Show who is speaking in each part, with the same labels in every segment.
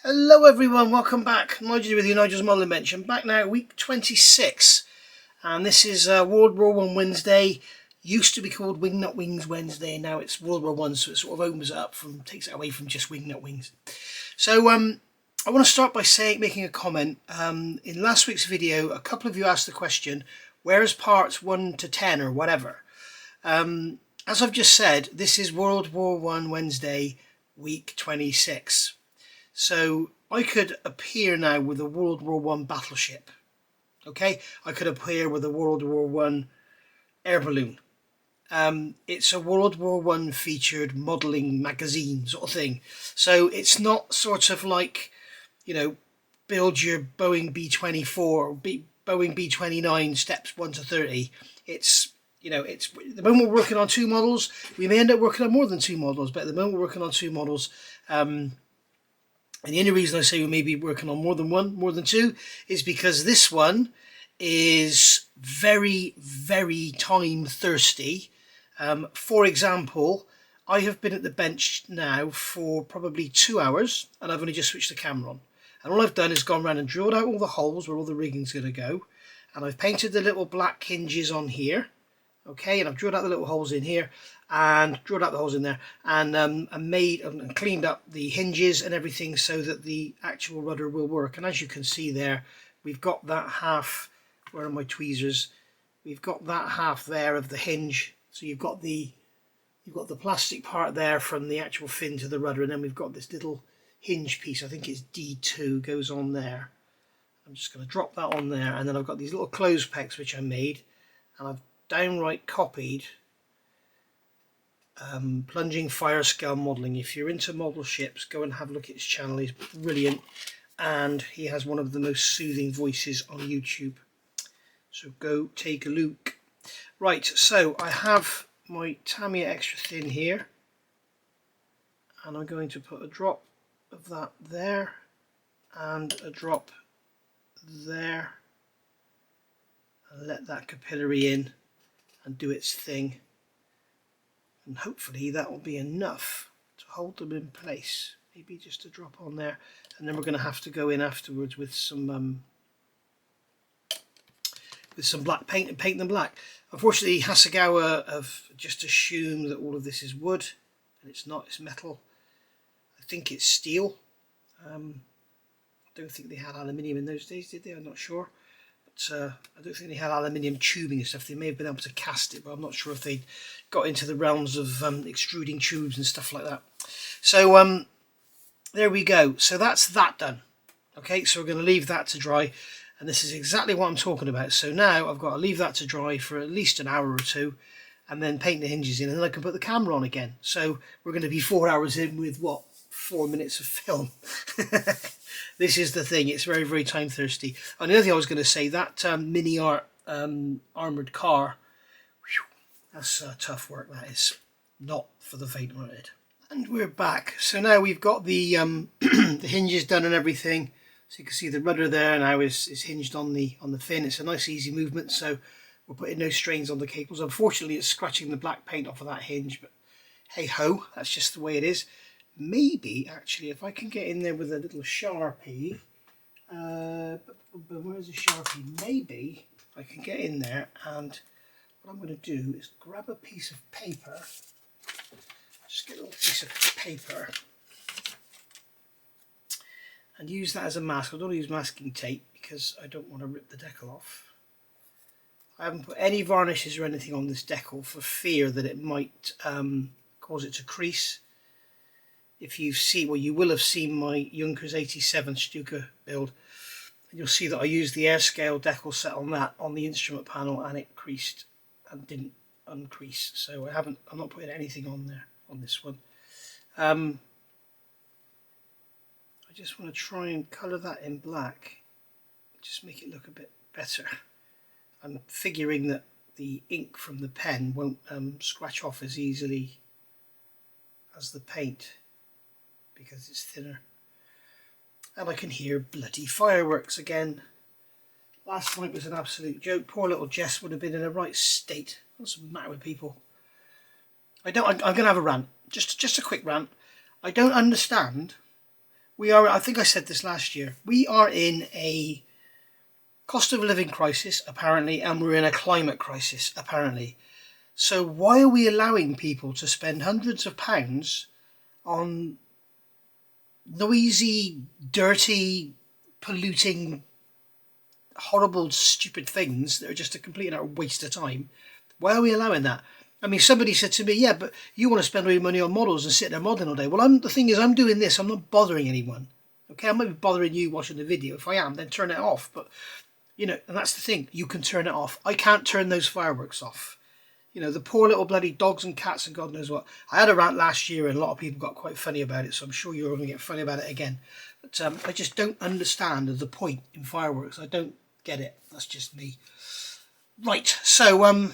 Speaker 1: Hello everyone, welcome back. Nigel with you, Nigel's Model Invention. Back now, week 26. And this is World War I Wednesday. Used to be called Wingnut Wings Wednesday, and now it's World War I, so it sort of opens it up takes it away from just Wingnut Wings. So I want to start by making a comment. In last week's video, a couple of you asked the question, where's parts 1 to 10 or whatever? As I've just said, this is World War I Wednesday, week 26. So I could appear now with a World War I battleship. Okay, I could appear with a World War I air balloon. It's a World War I featured modelling magazine sort of thing. So it's not sort of like, you know, build your Boeing B-24 or Boeing B-29 steps 1 to 30. It's, you know, it's at the moment we're working on 2 models. We may end up working on more than 2 models, but at the moment we're working on 2 models. And the only reason I say we may be working on more than 2, is because this one is very, very time thirsty. For example, I have been at the bench now for probably 2 hours, and I've only just switched the camera on. And all I've done is gone around and drilled out all the holes where all the rigging's going to go. And I've painted the little black hinges on here. Okay, and I've drilled out the little holes in here and drilled out the holes in there, and made and cleaned up the hinges and everything so that the actual rudder will work. And as you can see there, we've got that half, where are my tweezers? We've got that half there of the hinge. So you've got the plastic part there from the actual fin to the rudder, and then we've got this little hinge piece, I think it's D2, goes on there. I'm just going to drop that on there, and then I've got these little clothes pegs which I made, and I've downright copied Plunging Fire Scale Modelling. If you're into model ships, go and have a look at his channel. He's brilliant, and he has one of the most soothing voices on YouTube, so go take a look. Right, so I have my Tamiya extra thin here, and I'm going to put a drop of that there and a drop there, and let that capillary in and do its thing, and hopefully that will be enough to hold them in place. Maybe just a drop on there, and then we're going to have to go in afterwards with some black paint and paint them black. Unfortunately, Hasegawa have just assumed that all of this is wood, and it's not, it's metal. I think it's steel. I don't think they had aluminium in those days, did they? I'm not sure. I don't think they had aluminium tubing and stuff. They may have been able to cast it, but I'm not sure if they got into the realms of extruding tubes and stuff like that. So there we go. So that's that done. Okay, so we're going to leave that to dry, and this is exactly what I'm talking about. So now I've got to leave that to dry for at least an hour or 2, and then paint the hinges in, and then I can put the camera on again. So we're going to be 4 hours in with what, 4 minutes of film. This is the thing, it's very, very time thirsty. And the other thing I was going to say, that mini armoured car, whew, that's tough work, that is. Not for the faint-hearted. And we're back. So now we've got the the hinges done and everything. So you can see the rudder there now is hinged on the fin. It's a nice easy movement, so we're putting no strains on the cables. Unfortunately, it's scratching the black paint off of that hinge, but hey ho, that's just the way it is. Maybe actually, if I can get in there with a little Sharpie, but where's the Sharpie? Maybe I can get in there, and what I'm going to do is grab a piece of paper. Just get a little piece of paper and use that as a mask. I don't use masking tape because I don't want to rip the decal off. I haven't put any varnishes or anything on this decal for fear that it might cause it to crease. If you've seen, well, you will have seen my Junkers 87 Stuka build, and you'll see that I used the air scale decal set on that on the instrument panel, and it creased and didn't uncrease. So I'm not putting anything on there on this one. I just want to try and colour that in black, just make it look a bit better. I'm figuring that the ink from the pen won't scratch off as easily as the paint, because it's thinner. And I can hear bloody fireworks again. Last night was an absolute joke. Poor little Jess would have been in a right state. What's the matter with people? I'm going to have a rant. Just a quick rant. I don't understand we are, I think I said this last year, we are in a cost of living crisis, apparently, and we're in a climate crisis, apparently. So why are we allowing people to spend hundreds of pounds on noisy, dirty, polluting, horrible, stupid things that are just a complete and utter waste of time? Why are we allowing that? I mean, somebody said to me, yeah, but you want to spend all your money on models and sit there modelling all day. Well, the thing is, I'm doing this. I'm not bothering anyone. Okay, I might be bothering you watching the video. If I am, then turn it off. But, you know, and that's the thing. You can turn it off. I can't turn those fireworks off. You know, the poor little bloody dogs and cats and God knows what. I had a rant last year and a lot of people got quite funny about it. So I'm sure you're going to get funny about it again. But I just don't understand the point in fireworks. I don't get it. That's just me. Right, so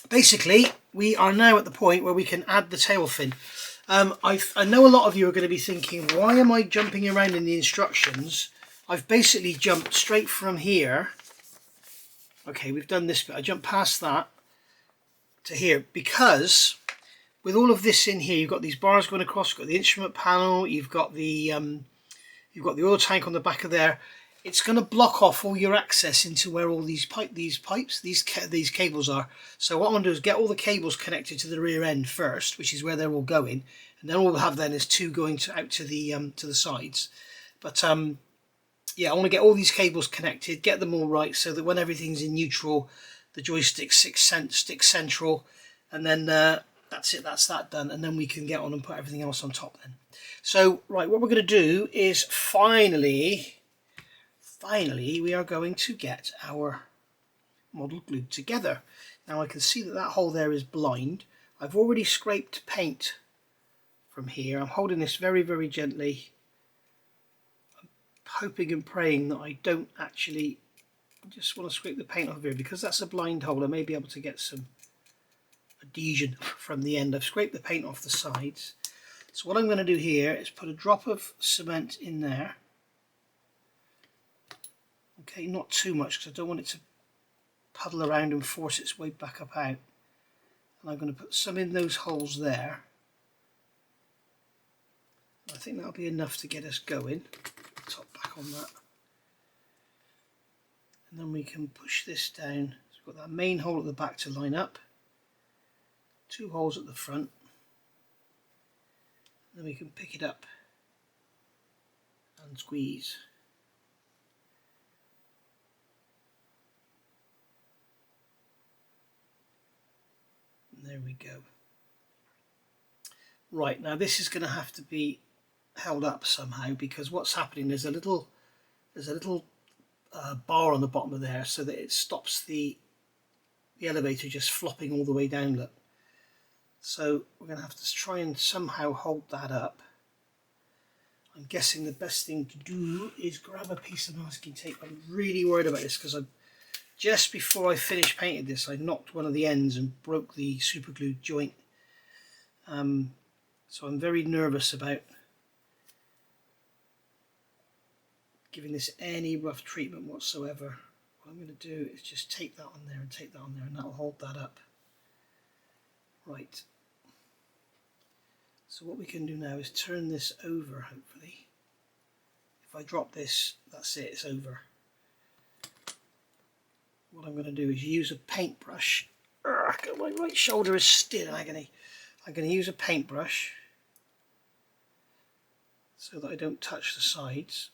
Speaker 1: basically we are now at the point where we can add the tail fin. I know a lot of you are going to be thinking, why am I jumping around in the instructions? I've basically jumped straight from here. Okay, we've done this bit. I jumped past that to here because with all of this in here, you've got these bars going across, you've got the instrument panel, you've got the oil tank on the back of there. It's going to block off all your access into where all these cables are. So what I'm going to do is get all the cables connected to the rear end first, which is where they're all going, and then all we'll have then is two going out to the sides. But yeah, I want to get all these cables connected, get them all right, so that when everything's in neutral, the joystick sticks central, and then that's it. That's that done, and then we can get on and put everything else on top then. So right, what we're going to do is finally we are going to get our model glued together. Now I can see that that hole there is blind. I've already scraped paint from here. I'm holding this very, very gently. I'm hoping and praying that I don't actually just want to scrape the paint off here, because that's a blind hole. I may be able to get some adhesion from the end. I've scraped the paint off the sides. So what I'm going to do here is put a drop of cement in there. Okay, not too much because I don't want it to puddle around and force its way back up out. And I'm going to put some in those holes there. I think that'll be enough to get us going. Top back on that. And then we can push this down. So we've got that main hole at the back to line up. Two holes at the front. Then we can pick it up and squeeze. There we go. Right, now this is going to have to be held up somehow, because what's happening is there's a little bar on the bottom of there, so that it stops the elevator just flopping all the way down. Look, so we're going to have to try and somehow hold that up. I'm guessing the best thing to do is grab a piece of masking tape. I'm really worried about this because just before I finished painting this, I knocked one of the ends and broke the super glue joint. So I'm very nervous about giving this any rough treatment whatsoever. What I'm going to do is just take that on there and take that on there, and that'll hold that up. Right. So what we can do now is turn this over, hopefully. If I drop this, that's it, it's over. What I'm going to do is use a paintbrush. My right shoulder is still in agony. I'm going to use a paintbrush so that I don't touch the sides.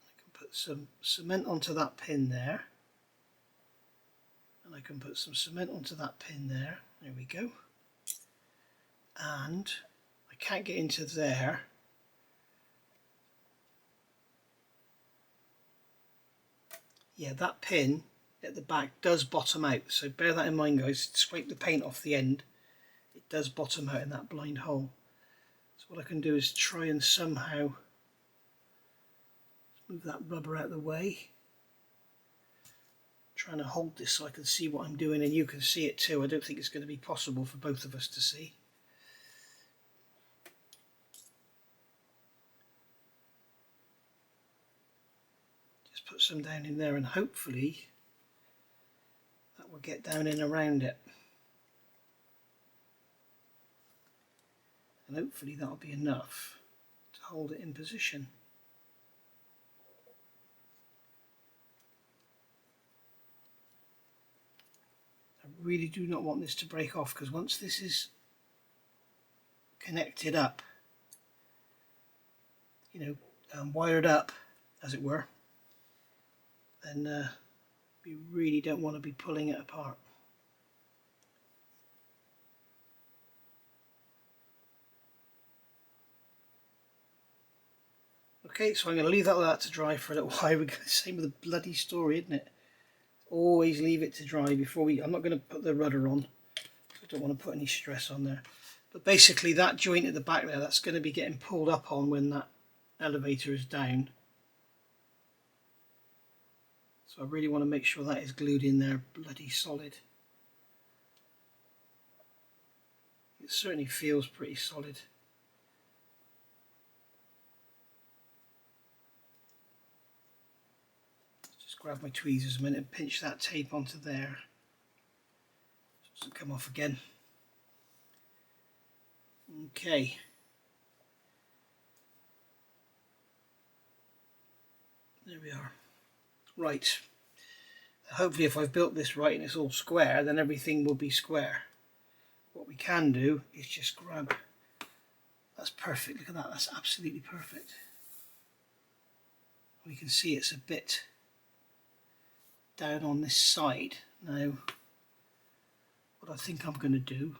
Speaker 1: I can put some cement onto that pin there. And I can put some cement onto that pin there. There we go. And I can't get into there. Yeah, that pin at the back does bottom out, so bear that in mind, guys. Scrape the paint off the end, it does bottom out in that blind hole. So what I can do is try and somehow move that rubber out of the way, trying to hold this so I can see what I'm doing and you can see it too. I don't think it's going to be possible for both of us to see. Just put some down in there and hopefully that will get down in around it. And hopefully that'll be enough to hold it in position. I really do not want this to break off, because once this is connected up, wired up as it were, then we really don't want to be pulling it apart. Okay, so I'm going to leave that to dry for a little while. We're going to same with the bloody story, isn't it? Always leave it to dry before I'm not going to put the rudder on. I don't want to put any stress on there. But basically that joint at the back there, that's going to be getting pulled up on when that elevator is down. So I really want to make sure that is glued in there bloody solid. It certainly feels pretty solid. Just grab my tweezers a minute and pinch that tape onto there. So it doesn't come off again. Okay. There we are. Right. Hopefully if I've built this right and it's all square, then everything will be square. What we can do is just grab... That's perfect. Look at that. That's absolutely perfect. We can see it's a bit down on this side. Now, what I think I'm going to do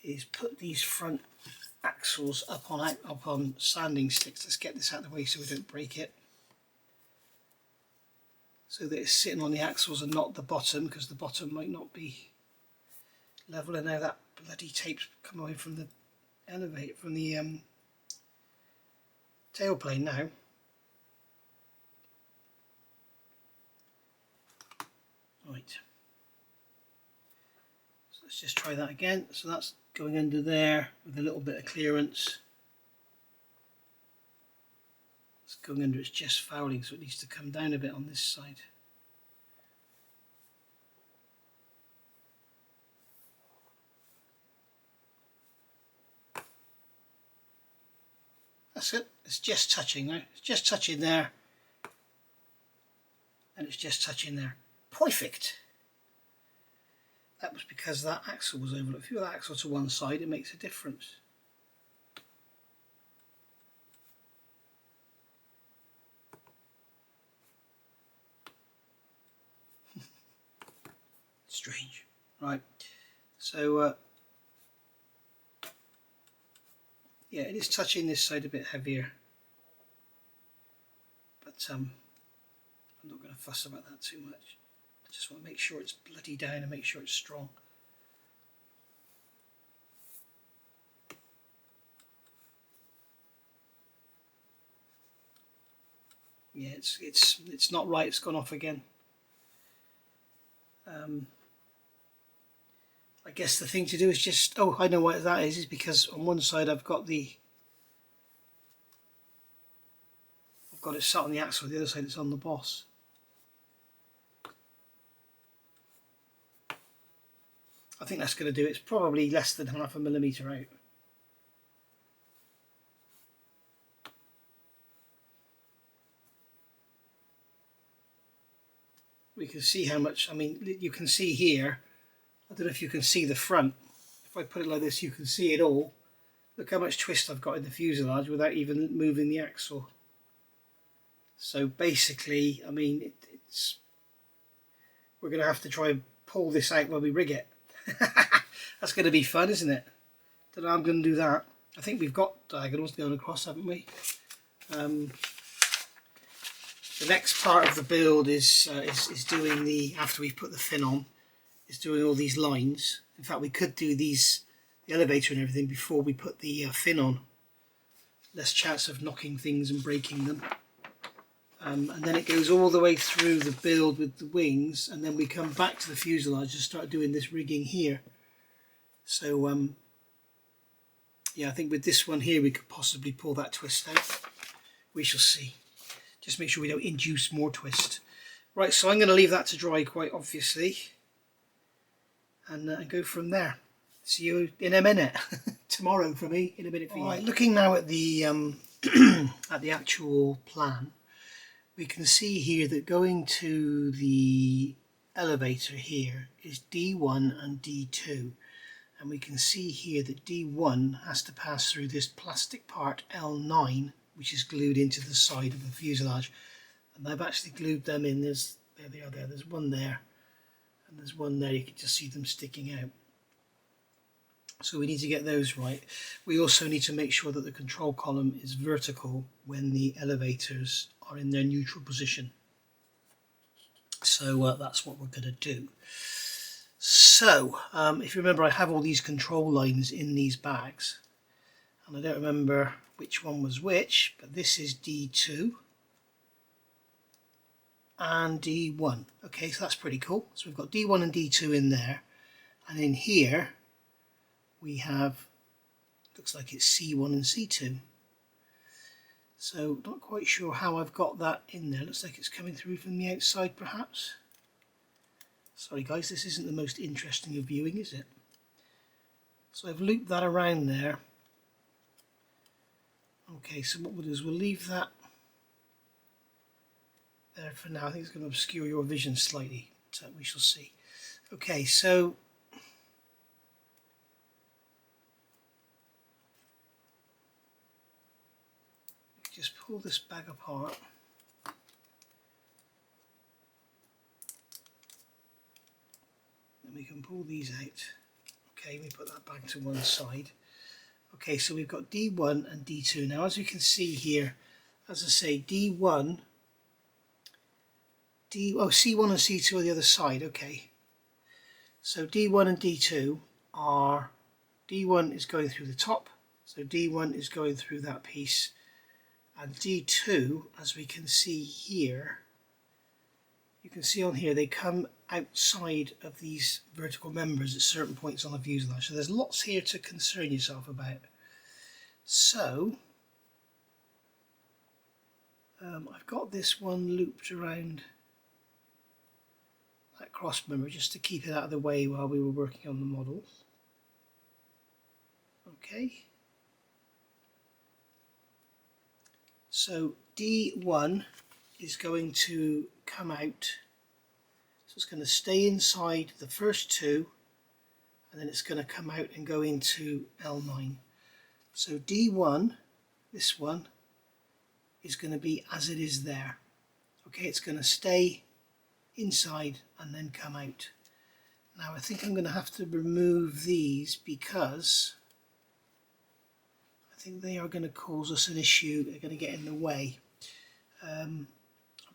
Speaker 1: is put these front axles up on sanding sticks. Let's get this out of the way so we don't break it. So that it's sitting on the axles and not the bottom, because the bottom might not be level. And now that bloody tape's come away from the elevator, from the tailplane now. Right. So let's just try that again. So that's going under there with a little bit of clearance. It's going under, it's just fouling, so it needs to come down a bit on this side. That's it. It's just touching now. It's just touching there. And it's just touching there. Perfect. That was because that axle was overlooked. If you have that axle to one side, it makes a difference. Strange. Right. So, yeah, it is touching this side a bit heavier. But I'm not going to fuss about that too much. I just want to make sure it's bloody down and make sure it's strong. Yeah, it's not right. It's gone off again. I guess the thing to do is just, oh, I know what that is because on one side I've got it sat on the axle, the other side it's on the boss. I think that's going to do it. It's probably less than 0.5 millimetre out. We can see how much, I mean, you can see here, I don't know if you can see the front. If I put it like this, you can see it all. Look how much twist I've got in the fuselage without even moving the axle. So basically, I mean, we're going to have to try and pull this out when we rig it. That's going to be fun, isn't it? Don't know how I'm going to do that. I think we've got diagonals going across, haven't we? The next part of the build is doing the, after we've put the fin on, is doing all these lines. In fact, we could do the elevator and everything before we put the fin on. Less chance of knocking things and breaking them. And then it goes all the way through the build with the wings, and then we come back to the fuselage and start doing this rigging here. So yeah, I think with this one here we could possibly pull that twist out. We shall see. Just make sure we don't induce more twist. Right, so I'm going to leave that to dry quite obviously, and go from there. See you in a minute. tomorrow for me, in a minute for you. Right, looking now at the at the actual plan, we can see here that going to the elevator here is D1 and D2, and we can see here that D1 has to pass through this plastic part L9, which is glued into the side of the fuselage, and I've actually glued them in. There they are there. There's one there and there's one there. You can just see them sticking out. So we need to get those right. We also need to make sure that the control column is vertical when the elevators are in their neutral position. So that's what we're going to do. So if you remember, I have all these control lines in these bags, and I don't remember which one was which, but this is D2 and D1. Okay, so that's pretty cool. So we've got D1 and D2 in there, and in here we have, looks like it's C1 and C2. So not quite sure how I've got that in there. Looks like it's coming through from the outside perhaps. Sorry guys, this isn't the most interesting of viewing, is it? So I've looped that around there. Okay, so what we'll do is we'll leave that there for now. I think it's going to obscure your vision slightly, so we shall see. Okay, so just pull this bag apart. And we can pull these out. Okay, we put that back to one side. Okay, so we've got D1 and D2. Now as you can see here, as I say, C1 and C2 are the other side. Okay, so D1 and D2 are, D1 is going through the top, so D1 is going through that piece, and D2, as we can see here, you can see on here they come outside of these vertical members at certain points on the fuselage. So there's lots here to concern yourself about. So I've got this one looped around that cross member just to keep it out of the way while we were working on the model. Okay. So D1 is going to come out, so it's going to stay inside the first two, and then it's going to come out and go into L9. So D1, this one, is going to be as it is there. Okay, it's going to stay inside and then come out. Now I think I'm going to have to remove these because I think they are going to cause us an issue. They're going to get in the way. I'm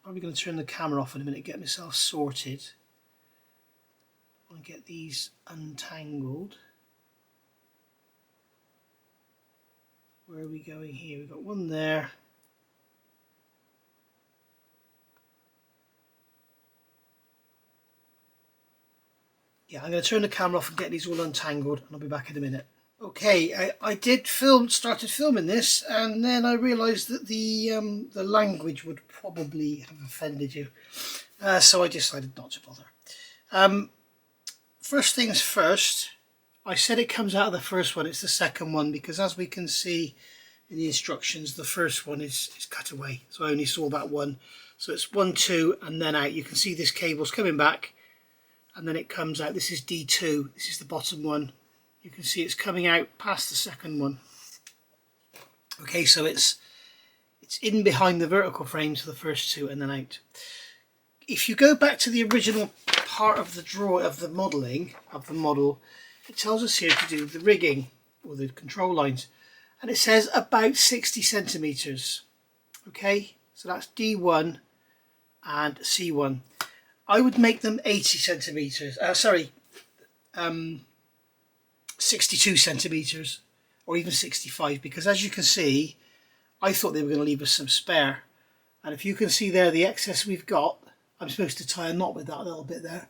Speaker 1: probably going to turn the camera off in a minute, get myself sorted. I want to get these untangled. Where are we going here? We've got one there. Yeah, I'm going to turn the camera off and get these all untangled, and I'll be back in a minute. Okay, I started filming this, and then I realised that the language would probably have offended you, so I decided not to bother. First things first, I said it comes out of the first one. It's the second one because, as we can see in the instructions, the first one is cut away. So I only saw that one. So it's 1, 2, and then out. You can see this cable's coming back, and then it comes out. This is D2. This is the bottom one. You can see it's coming out past the second one. Okay, so it's in behind the vertical frame to the first two and then out. If you go back to the original part of the modelling of the model, it tells us here to do the rigging or the control lines, and it says about 60 centimeters. Okay, so that's D1 and C1. I would make them 80 centimeters. 62 centimeters or even 65, because as you can see, I thought they were going to leave us some spare, and if you can see there the excess we've got, I'm supposed to tie a knot with that little bit there.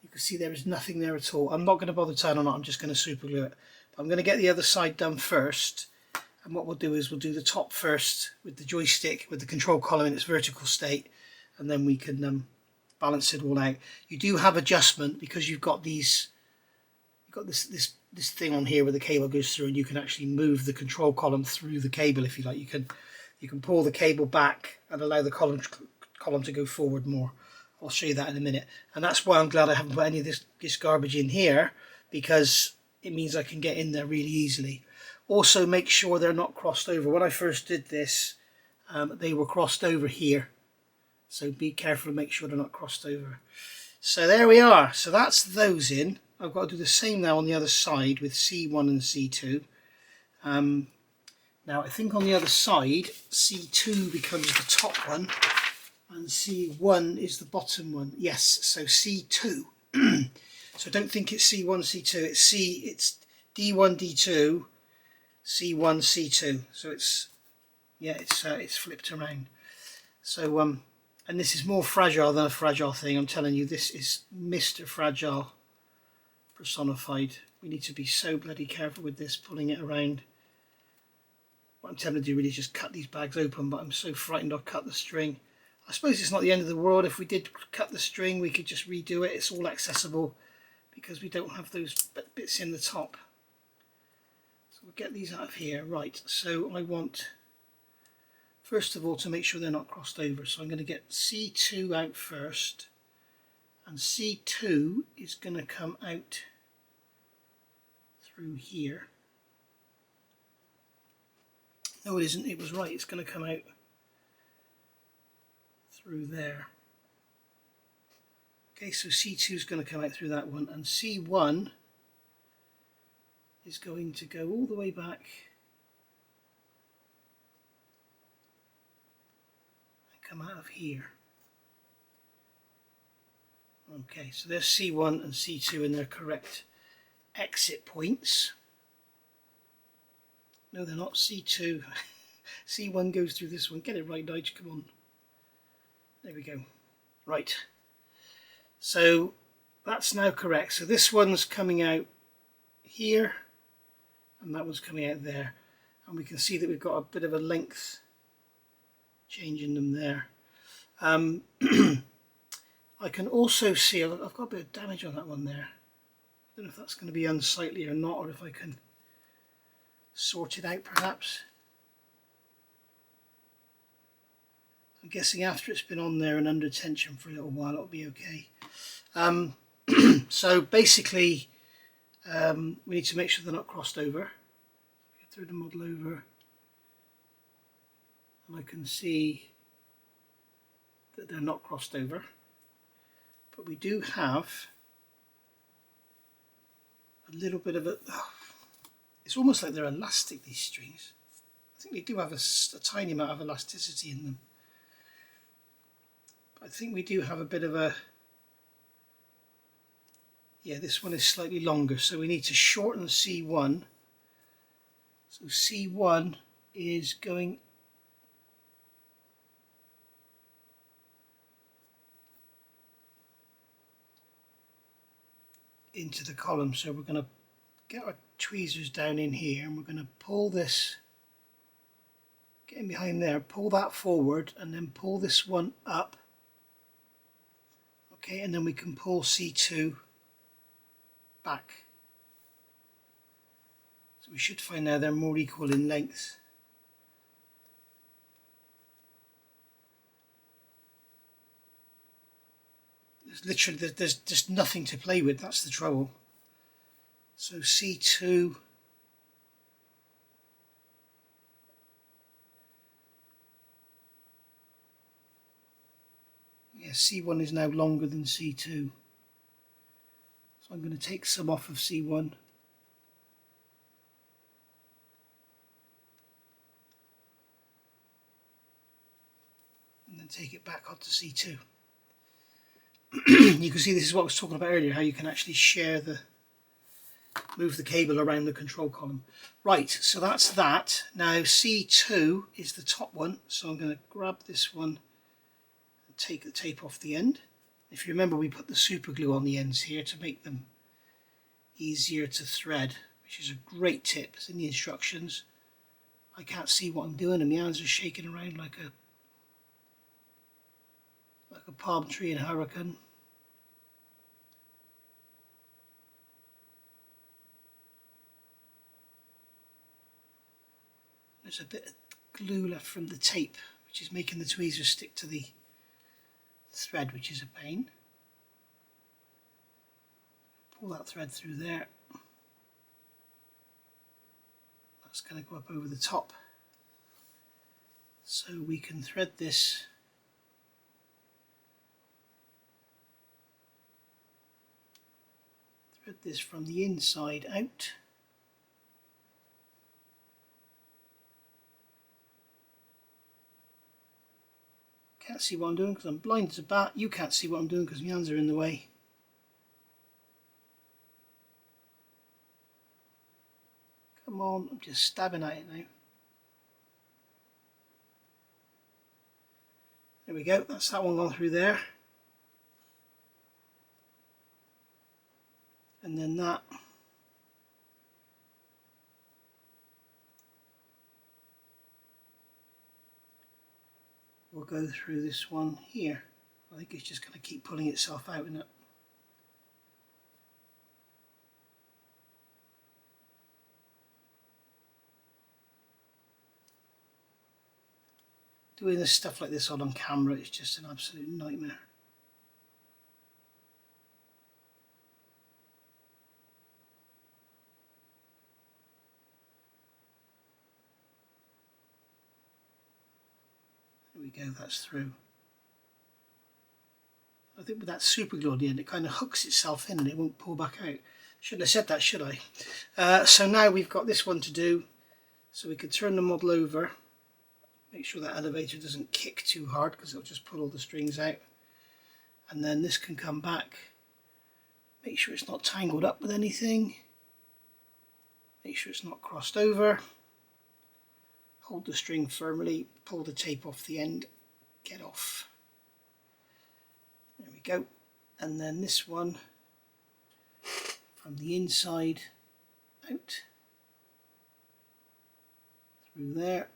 Speaker 1: You can see there is nothing there at all. I'm not going to bother tying a knot, I'm just going to super glue it. But I'm going to get the other side done first, and what we'll do is we'll do the top first with the joystick, with the control column in its vertical state, and then we can balance it all out. You do have adjustment because you've got got this thing on here where the cable goes through, and you can actually move the control column through the cable if you like. You can pull the cable back and allow the column to go forward more. I'll show you that in a minute. And that's why I'm glad I haven't put any of this garbage in here, because it means I can get in there really easily. Also, make sure they're not crossed over. When I first did this, they were crossed over here, so be careful and make sure they're not crossed over. So there we are. So that's those in. I've got to do the same now on the other side with C1 and C2. Now I think on the other side C2 becomes the top one and C1 is the bottom one. Yes, so C2. So don't think it's C1, C2. It's D1, D2, C1, C2. So it's flipped around. So and this is more fragile than a fragile thing. I'm telling you, this is Mr. Fragile personified. We need to be so bloody careful with this, pulling it around. What I'm tempted to do really is just cut these bags open, but I'm so frightened I'll cut the string. I suppose it's not the end of the world. If we did cut the string, we could just redo it. It's all accessible because we don't have those bits in the top. So we'll get these out of here. Right, so I want, first of all, to make sure they're not crossed over. So I'm going to get C2 out first, and C2 is going to come out through here. No, it isn't. It was right. It's going to come out through there. Okay, so C2 is going to come out through that one, and C1 is going to go all the way back and come out of here. Okay, so there's C1 and C2 in their correct exit points. No, they're not. C2. C1 goes through this one. Get it right, Nigel, come on. There we go. Right. So that's now correct. So this one's coming out here, and that one's coming out there. And we can see that we've got a bit of a length change in them there. I can also see, I've got a bit of damage on that one there. I don't know if that's going to be unsightly or not, or if I can sort it out perhaps. I'm guessing after it's been on there and under tension for a little while it'll be okay. So basically we need to make sure they're not crossed over. Get through the model over, and I can see that they're not crossed over, but we do have a little bit of a, it's almost like they're elastic, these strings. I think they do have a tiny amount of elasticity in them. But I think we do have a bit of a, yeah, this one is slightly longer, so we need to shorten C1. So C1 is going into the column, so we're going to get our tweezers down in here, and we're going to pull this, get in behind there, pull that forward, and then pull this one up. Okay, and then we can pull C2 back. So we should find now they're more equal in length. There's literally, there's just nothing to play with, that's the trouble. So C2, yeah, C1 is now longer than C2. So I'm going to take some off of C1. And then take it back onto C2. You can see this is what I was talking about earlier, how you can actually share the, move the cable around the control column. Right, so that's that. Now C2 is the top one, so I'm going to grab this one and take the tape off the end. If you remember, we put the super glue on the ends here to make them easier to thread, which is a great tip. It's in the instructions. I can't see what I'm doing and my hands are shaking around like a palm tree in a hurricane. There's a bit of glue left from the tape, which is making the tweezers stick to the thread, which is a pain. Pull that thread through there. That's going to go up over the top, so we can thread this from the inside out. Can't see what I'm doing because I'm blind as a bat. You can't see what I'm doing because my hands are in the way. Come on, I'm just stabbing at it now. There we go, that's that one gone through there. And then that will go through this one here. I think it's just going to keep pulling itself out, isn't it? Doing this stuff like this on camera is just an absolute nightmare. There we go, that's through. I think with that super glue at the end, it kind of hooks itself in and it won't pull back out. Shouldn't have said that, should I? So now we've got this one to do. So we could turn the model over, make sure that elevator doesn't kick too hard because it'll just pull all the strings out. And then this can come back. Make sure it's not tangled up with anything. Make sure it's not crossed over. Hold the string firmly, pull the tape off the end, get off. There we go. And then this one from the inside out through there,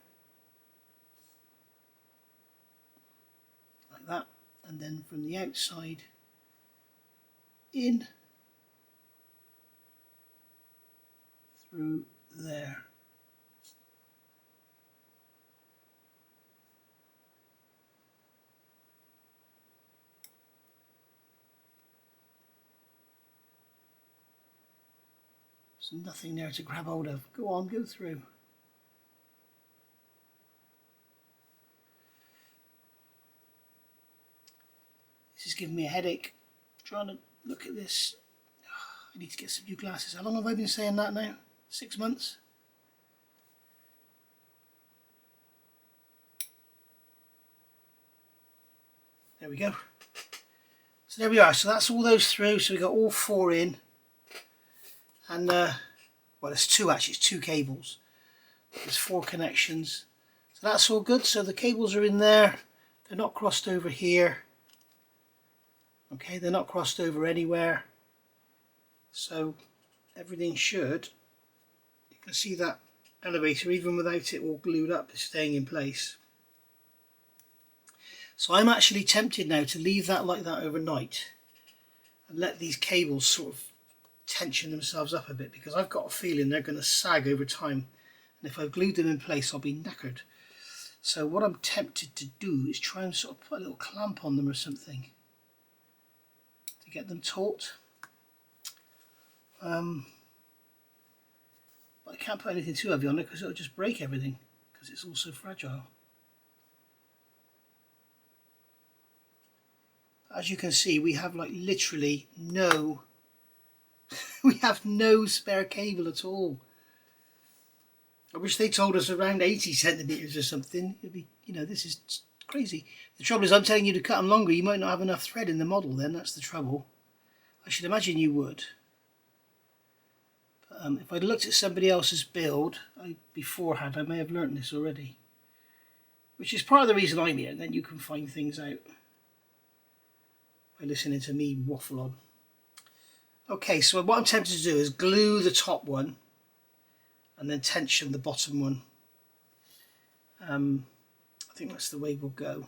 Speaker 1: like that, and then from the outside in through there. There's nothing there to grab hold of. Go on, go through. This is giving me a headache trying to look at this. I need to get some new glasses. How long have I been saying that now? 6 months? There we go. So there we are. So that's all those through. So we got all 4 in. And, well, there's 2 actually. It's 2 cables. There's 4 connections. So that's all good. So the cables are in there. They're not crossed over here. Okay, they're not crossed over anywhere. So everything should, you can see that elevator, even without it all glued up, is staying in place. So I'm actually tempted now to leave that like that overnight and let these cables sort of tension themselves up a bit, because I've got a feeling they're going to sag over time, and if I've glued them in place I'll be knackered. So what I'm tempted to do is try and sort of put a little clamp on them or something to get them taut. But I can't put anything too heavy on it because it'll just break everything, because it's all so fragile. As you can see, we have like literally no we have no spare cable at all. I wish they told us around 80 centimeters or something. It'd be, you know, this is crazy. The trouble is I'm telling you to cut them longer. You might not have enough thread in the model then. That's the trouble. I should imagine you would. But, if I'd looked at somebody else's build beforehand, I may have learnt this already. Which is part of the reason I'm here, and then you can find things out by listening to me waffle on. Okay, so what I'm tempted to do is glue the top one and then tension the bottom one. I think that's the way we'll go.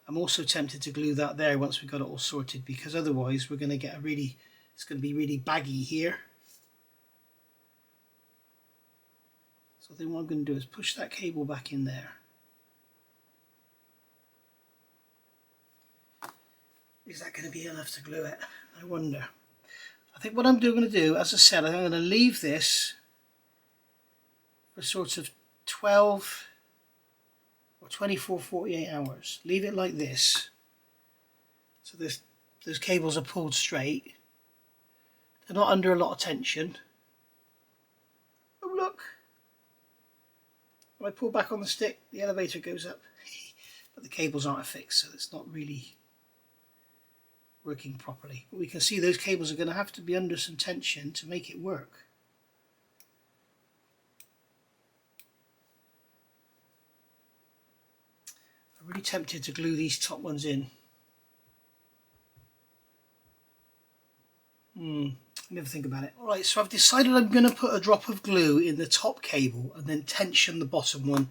Speaker 1: I'm also tempted to glue that there once we've got it all sorted, because otherwise we're going to get it's going to be really baggy here. So then what I'm going to do is push that cable back in there. Is that going to be enough to glue it? I wonder. I think what I'm going to do, as I said, I'm going to leave this for sort of 12 or 24, 48 hours. Leave it like this. So those cables are pulled straight. They're not under a lot of tension. Oh look! When I pull back on the stick, the elevator goes up. But the cables aren't fixed, so it's not really working properly. But we can see those cables are going to have to be under some tension to make it work. I'm really tempted to glue these top ones in. Never think about it. Alright, so I've decided I'm going to put a drop of glue in the top cable and then tension the bottom one,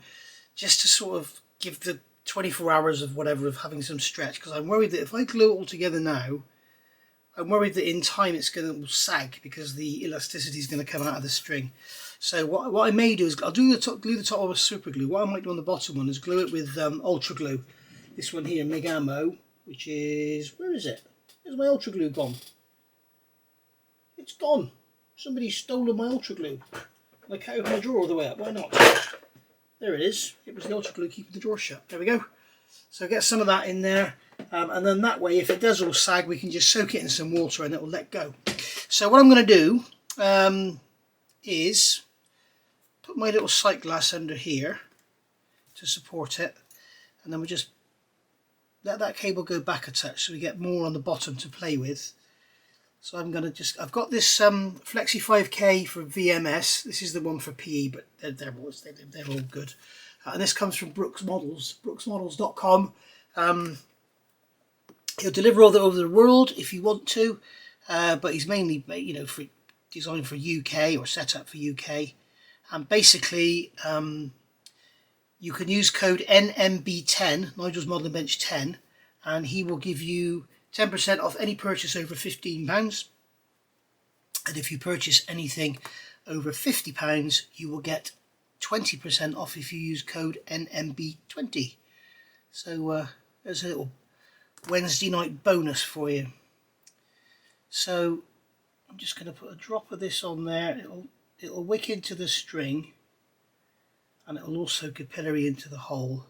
Speaker 1: just to sort of give the 24 hours of whatever of having some stretch, because I'm worried that if I glue it all together now, I'm worried that in time it's going to sag because the elasticity is going to come out of the string. So what I may do is I'll glue the top with super glue. What I might do on the bottom one is glue it with ultra glue. This one here, Megamo, which is, where is it? Where's my ultra glue gone? It's gone. Somebody's stolen my ultra glue. I can't open my drawer all the way up. Why not? There it is. It was the ultra glue keeping the drawer shut. There we go. So get some of that in there, and then that way, if it does all sag, we can just soak it in some water and it will let go. So what I'm going to do is put my little sight glass under here to support it, and then we just let that cable go back a touch so we get more on the bottom to play with. So I'm going to I've got this Flexi 5K for VMS. This is the one for PE, but they're all good. And this comes from Brooks Models, brooksmodels.com. He'll deliver all over the world if you want to, but he's mainly, designed for UK or set up for UK. And basically, you can use code NMB10, Nigel's Modelling Bench 10, and he will give you 10% off any purchase over £15. And if you purchase anything over £50, you will get 20% off if you use code NMB20. So there's a little Wednesday night bonus for you. So I'm just going to put a drop of this on there. It'll wick into the string, and it'll also capillary into the hole,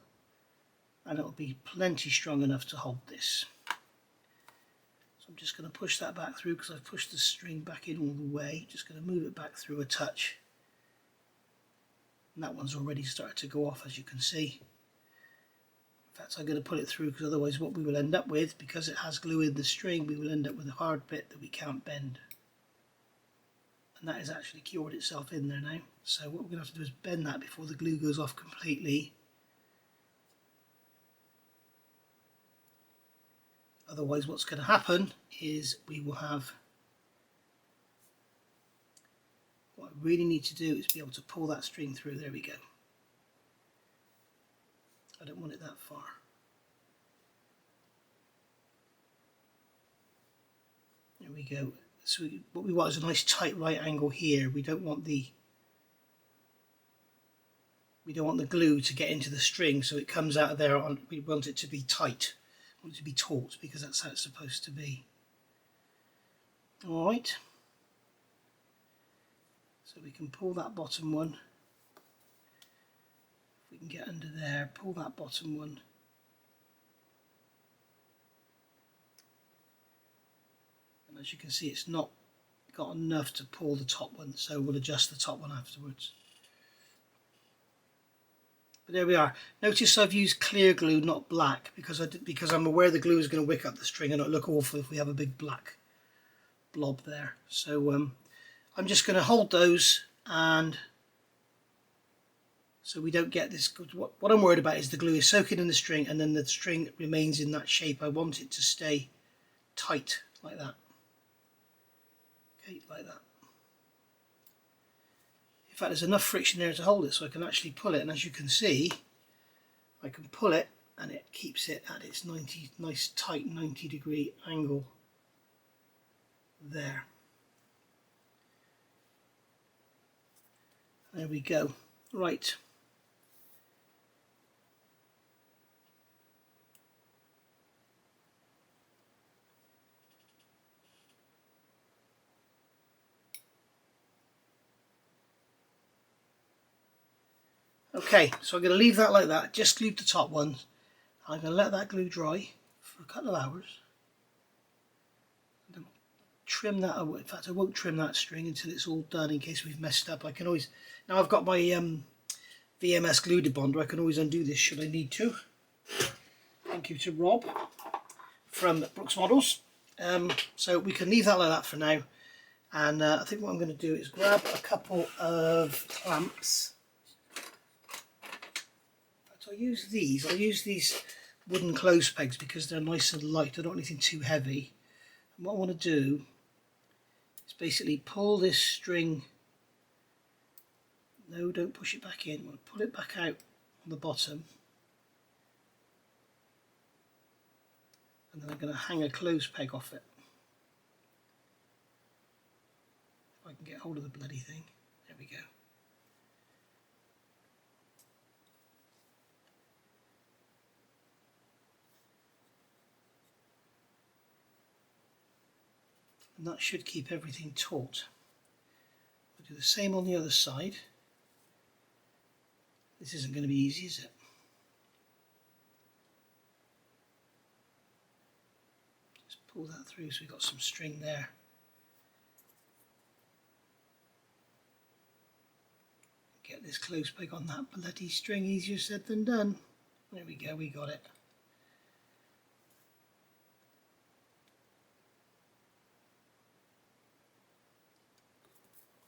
Speaker 1: and it'll be plenty strong enough to hold this. So I'm just going to push that back through because I've pushed the string back in all the way. Just going to move it back through a touch. And that one's already started to go off, as you can see. In fact, I'm going to put it through because otherwise what we will end up with, because it has glue in the string, we will end up with a hard bit that we can't bend. And that has actually cured itself in there now. So what we're going to have to do is bend that before the glue goes off completely. Otherwise what's going to happen is we will have, what I really need to do is be able to pull that string through. There we go. I don't want it that far. There we go. So what we want is a nice tight right angle here. We don't want the glue to get into the string so it comes out of there. We want it to be tight. We want it to be taut because that's how it's supposed to be. Alright. So we can pull that bottom one. If we can get under there, pull that bottom one. And as you can see, it's not got enough to pull the top one, so we'll adjust the top one afterwards. But there we are. Notice I've used clear glue, not black, because I'm aware the glue is going to wick up the string and it'll look awful if we have a big black blob there. So I'm just going to hold those, and so we don't get this. What I'm worried about is the glue is soaking in the string and then the string remains in that shape. I want it to stay tight like that. Okay, like that. In fact, there's enough friction there to hold it so I can actually pull it, and as you can see, I can pull it and it keeps it at its nice tight 90-degree angle there. There we go. Right. Okay, so I'm going to leave that like that. Just glued the top one. I'm going to let that glue dry for a couple of hours. And then trim that away. In fact, I won't trim that string until it's all done in case we've messed up. I can always, now I've got my VMS glue debonder, I can always undo this should I need to. Thank you to Rob from Brooks Models. So we can leave that like that for now. And I think what I'm going to do is grab a couple of clamps. I'll use these wooden clothes pegs because they're nice and light. I don't want anything too heavy. And what I want to do is basically pull this string. No, don't push it back in. I want to pull it back out on the bottom. And then I'm going to hang a clothes peg off it. If I can get hold of the bloody thing. There we go. And that should keep everything taut. We'll do the same on the other side. This isn't going to be easy, is it? Just pull that through so we've got some string there. Get this clothes peg on that bloody string, easier said than done. There we go, we got it.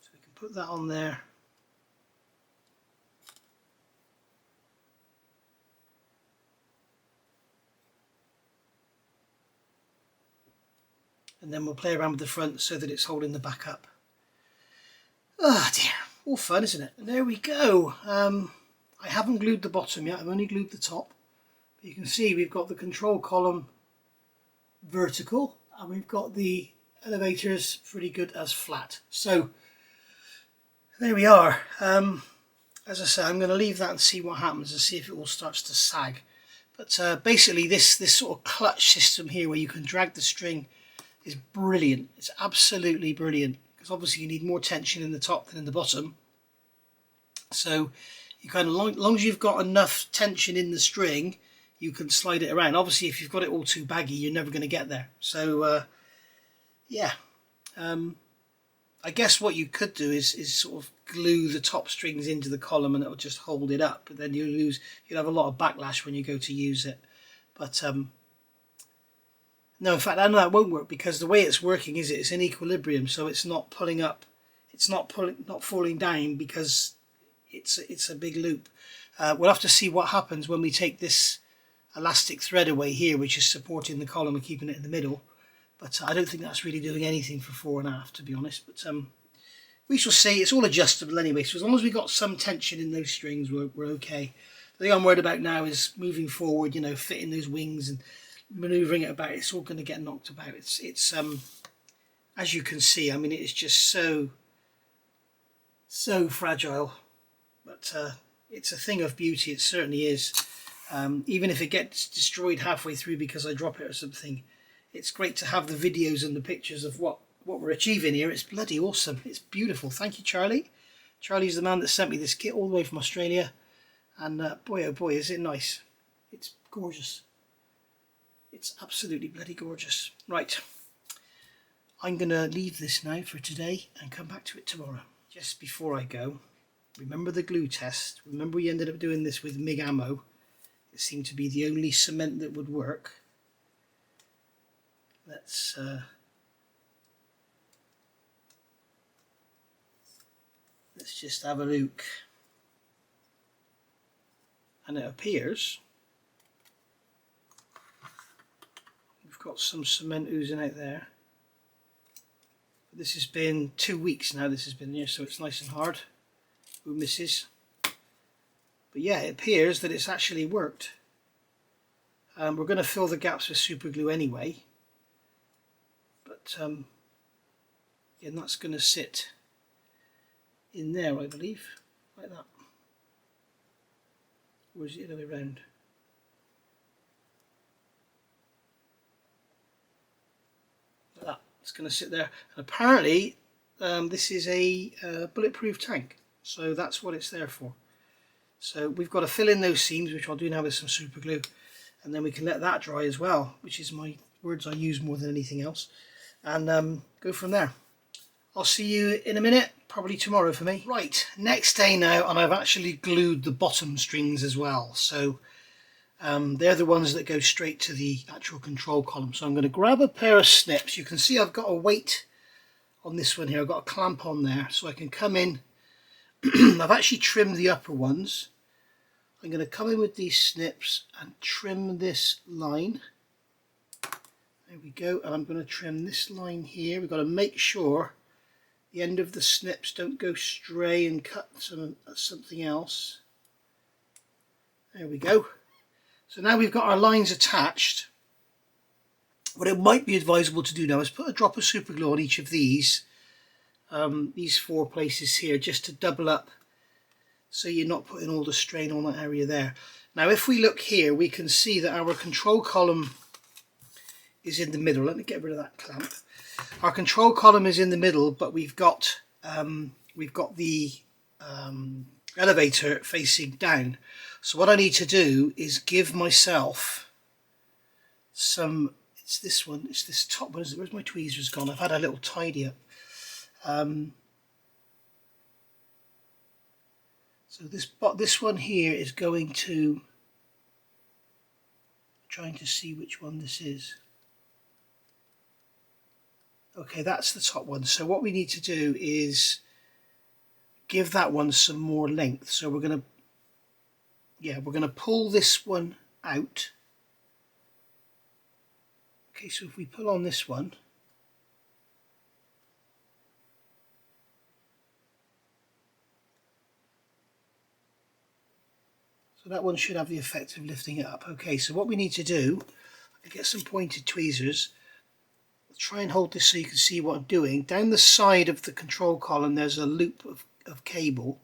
Speaker 1: So we can put that on there. And then we'll play around with the front so that it's holding the back up. Oh dear, all fun, isn't it? And there we go. I haven't glued the bottom yet, I've only glued the top. But you can see we've got the control column vertical and we've got the elevators pretty good as flat. So there we are. As I say, I'm going to leave that and see what happens and see if it all starts to sag. But basically this sort of clutch system here where you can drag the string is brilliant. It's absolutely brilliant because obviously you need more tension in the top than in the bottom. So you kind of, long as you've got enough tension in the string, you can slide it around. Obviously if you've got it all too baggy, you're never going to get there. So yeah, I guess what you could do is sort of glue the top strings into the column and it'll just hold it up. But then you'll have a lot of backlash when you go to use it. But no, in fact, I know that won't work because the way it's working is it's in equilibrium, so it's not pulling up, it's not falling down because it's a big loop. We'll have to see what happens when we take this elastic thread away here, which is supporting the column and keeping it in the middle. But I don't think that's really doing anything for 4.5, to be honest. But we shall see. It's all adjustable anyway, so as long as we've got some tension in those strings, we're okay. The thing I'm worried about now is moving forward, you know, fitting those wings and manoeuvring it about. It's all going to get knocked about. It's as you can see, I mean, it is just so fragile, but it's a thing of beauty. It certainly is. Even if it gets destroyed halfway through because I drop it or something, it's great to have the videos and the pictures of what we're achieving here. It's bloody awesome. It's beautiful. Thank you, Charlie. Charlie's the man that sent me this kit all the way from Australia, and boy oh boy is it nice. It's gorgeous. It's absolutely bloody gorgeous. Right, I'm going to leave this now for today and come back to it tomorrow. Just before I go, remember the glue test. Remember we ended up doing this with MIG ammo. It seemed to be the only cement that would work. Let's just have a look. And it appears we've got some cement oozing out there. This has been 2 weeks now, this has been here, so it's nice and hard. Who misses? But yeah, it appears that it's actually worked. We're going to fill the gaps with super glue anyway. But yeah, and that's going to sit in there, I believe, like that. or is it the other way around? Like that. It's going to sit there. And apparently this is a bulletproof tank, so that's what it's there for. So we've got to fill in those seams, which I'll do now with some super glue, and then we can let that dry as well, which is my words I use more than anything else, and go from there. I'll see you in a minute, probably tomorrow for me. Right, next day now, and I've actually glued the bottom strings as well, so they're the ones that go straight to the actual control column. So I'm going to grab a pair of snips. You can see I've got a weight on this one here. I've got a clamp on there, so I can come in. I've actually trimmed the upper ones. I'm going to come in with these snips and trim this line. There we go. And I'm going to trim this line here. We've got to make sure the end of the snips don't go stray and cut something else. There we go. So now we've got our lines attached. What it might be advisable to do now is put a drop of super glue on each of these 4 places here, just to double up, so you're not putting all the strain on that area there. Now if we look here, we can see that our control column is in the middle. Let me get rid of that clamp. Our control column is in the middle, but we've got the elevator facing down. So what I need to do is give myself some, it's this one, it's this top one, where's my tweezers gone? I've had a little tidy up. So this one here is going to, trying to see which one this is. Okay, that's the top one. So what we need to do is give that one some more length. So we're going to pull this one out. Okay, so if we pull on this one, so that one should have the effect of lifting it up. Okay, so what we need to do, I get some pointed tweezers. I'll try and hold this so you can see what I'm doing. Down the side of the control column there's a loop of cable.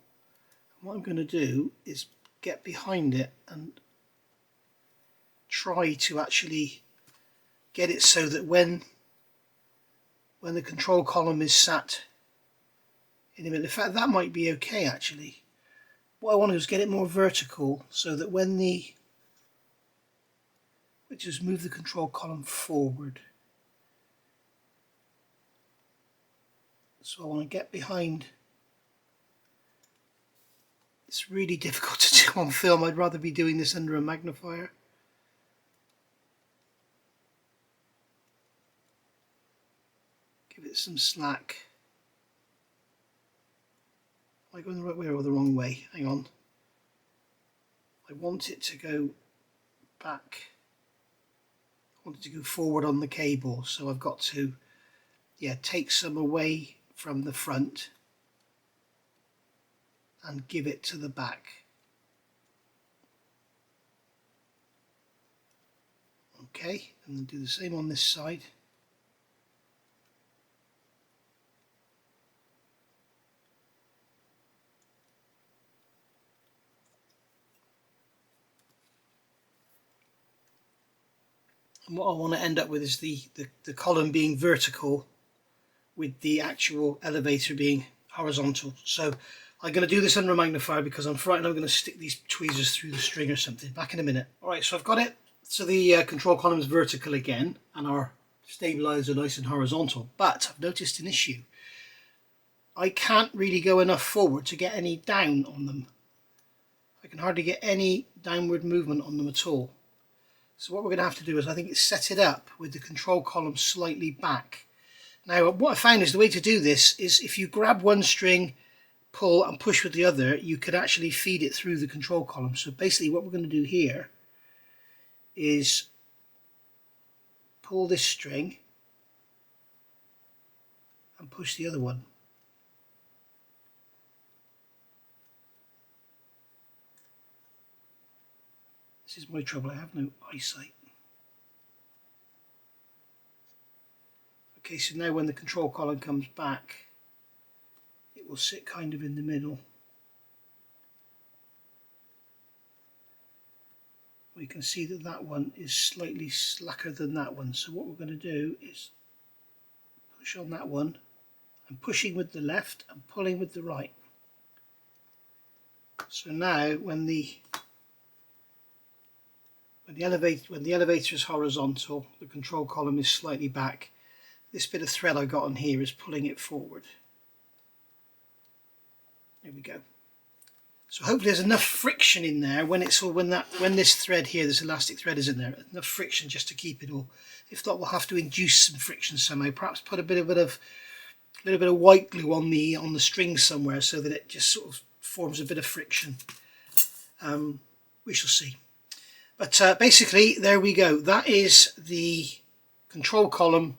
Speaker 1: And what I'm going to do is get behind it and try to actually get it so that when the control column is sat in the middle, in fact that might be okay actually. What I want to do is get it more vertical so that when just move the control column forward. So I want to get behind. It's really difficult to do on film. I'd rather be doing this under a magnifier. Give it some slack. Am I going the right way or the wrong way? Hang on. I want it to go back. I want it to go forward on the cable, so I've got to take some away from the front and give it to the back. Okay, and then do the same on this side. And what I want to end up with is the column being vertical with the actual elevator being horizontal. So I'm going to do this under a magnifier because I'm frightened I'm going to stick these tweezers through the string or something. Back in a minute. Alright, so I've got it. So the control column is vertical again and our stabilizers are nice and horizontal. But I've noticed an issue. I can't really go enough forward to get any down on them. I can hardly get any downward movement on them at all. So what we're going to have to do is, I think, it's set it up with the control column slightly back. Now what I found is the way to do this is if you grab one string, pull and push with the other, you could actually feed it through the control column. So basically what we're going to do here is pull this string and push the other one. This is my trouble, I have no eyesight. Okay, so now when the control column comes back, it will sit kind of in the middle. we can see that that one is slightly slacker than that one. So what we're going to do is push on that one. I'm pushing with the left and pulling with the right. So now when the elevator is horizontal, the control column is slightly back. This bit of thread I got on here is pulling it forward. There we go. So hopefully there's enough friction in there when this thread here, this elastic thread is in there, enough friction just to keep it all. If not, we'll have to induce some friction somehow. Perhaps put a little bit of white glue on the string somewhere so that it just sort of forms a bit of friction. We shall see. But basically, there we go. That is the control column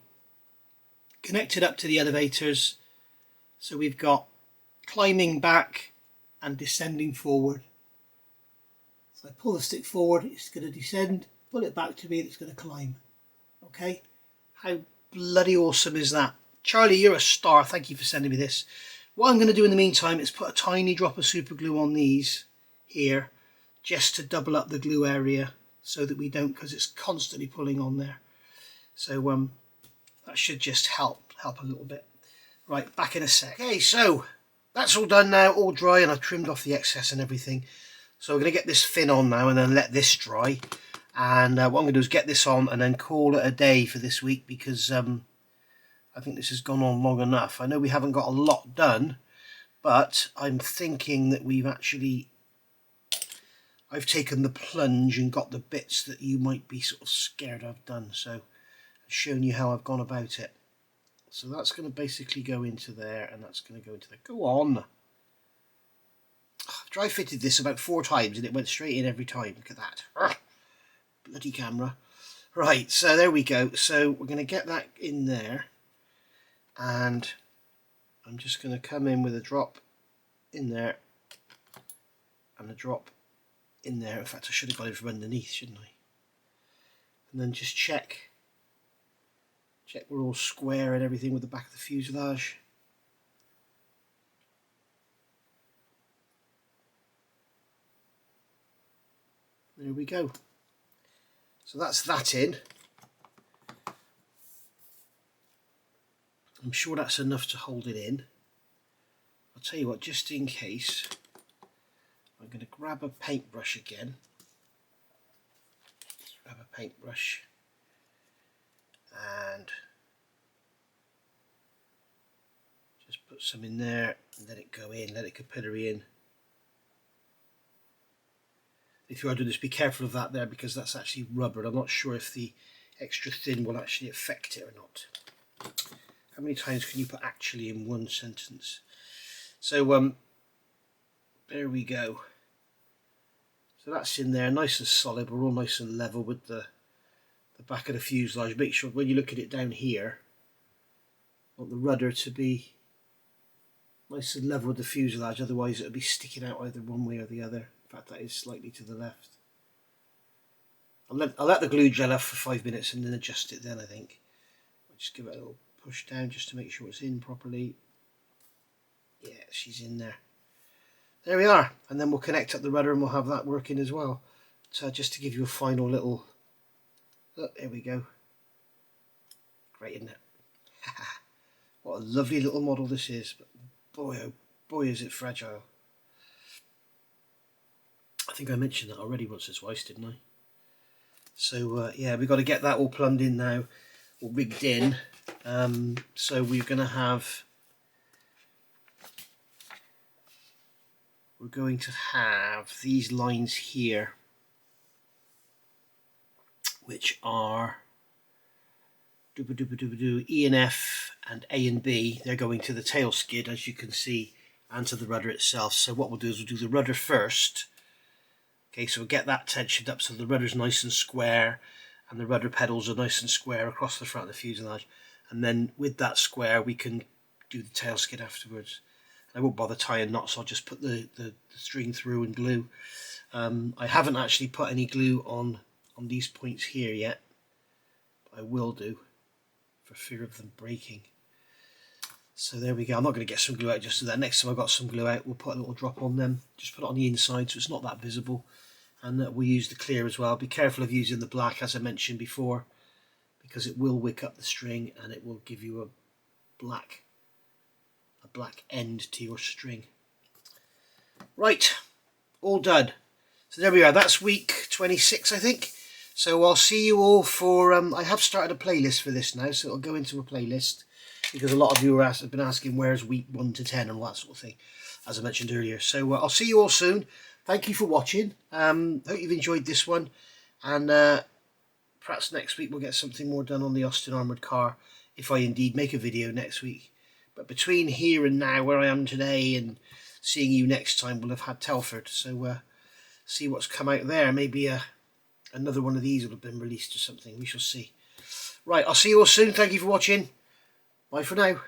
Speaker 1: connected up to the elevators. So we've got climbing back and descending forward. So I pull the stick forward, it's going to descend, pull it back to me, it's going to climb. Okay, how bloody awesome is that? Charlie, you're a star, thank you for sending me this. What I'm going to do in the meantime is put a tiny drop of super glue on these here, just to double up the glue area so that we don't, because it's constantly pulling on there. So that should just help a little bit. Right, back in a sec. Okay, so that's all done now, all dry, and I've trimmed off the excess and everything. So we're going to get this fin on now and then let this dry. And what I'm going to do is get this on and then call it a day for this week, because I think this has gone on long enough. I know we haven't got a lot done, but I'm thinking that I've taken the plunge and got the bits that you might be sort of scared I've done. So I've shown you how I've gone about it. So that's going to basically go into there, and that's going to go into there. Go on. I've dry fitted this about 4 times and it went straight in every time. Look at that. Urgh. Bloody camera. Right, so there we go. So we're going to get that in there, and I'm just going to come in with a drop in there and a drop in there. In fact, I should have got it from underneath, shouldn't I? And then just check we're all square and everything with the back of the fuselage. There we go. So that's that in. I'm sure that's enough to hold it in. I'll tell you what, just in case, I'm going to grab a paintbrush again. Just grab a paintbrush and just put some in there and let it go in, let it capillary in. If you are doing this, be careful of that there, because that's actually rubber. I'm not sure if the extra thin will actually affect it or not. How many times can you put actually in one sentence? So there we go. So that's in there, nice and solid. We're all nice and level with the back of the fuselage. Make sure when you look at it down here, I want the rudder to be nice and level with the fuselage, otherwise it'll be sticking out either one way or the other. In fact, that is slightly to the left. I'll let the glue gel off for 5 minutes and then adjust it then, I think. I'll just give it a little push down just to make sure it's in properly. Yeah, she's in there. There we are. And then we'll connect up the rudder and we'll have that working as well. So just to give you a final little... Look, there we go. Great, isn't it? What a lovely little model this is. But boy, oh boy, is it fragile. I think I mentioned that already once or twice, didn't I? So yeah, we've got to get that all plumbed in now, or rigged in. So we're going to have these lines here, which are E and F and A and B. They're going to the tail skid, as you can see, and to the rudder itself. So what we'll do is we'll do the rudder first. Okay, so we'll get that tensioned up so the rudder's nice and square and the rudder pedals are nice and square across the front of the fuselage. And then with that square we can do the tail skid afterwards. I won't bother tying knots, I'll just put the string through and glue. I haven't actually put any glue on these points here yet, but I will do for fear of them breaking. So there we go. I'm not going to get some glue out just so that next time I've got some glue out, we'll put a little drop on them. Just put it on the inside so it's not that visible. and we'll use the clear as well. Be careful of using the black, as I mentioned before, because it will wick up the string and it will give you a black end to your string. Right, all done. So there we are, that's week 26, I think. So I'll see you all for, I have started a playlist for this now, so it'll go into a playlist, because a lot of you have been asking where's week 1 to 10 and all that sort of thing, as I mentioned earlier. So I'll see you all soon. Thank you for watching. Hope you've enjoyed this one, and perhaps next week we'll get something more done on the Austin armoured car, if I indeed make a video next week. But between here and now, where I am today, and seeing you next time, we'll have had Telford. So see what's come out there. Maybe another one of these will have been released or something. We shall see. Right, I'll see you all soon. Thank you for watching. Bye for now.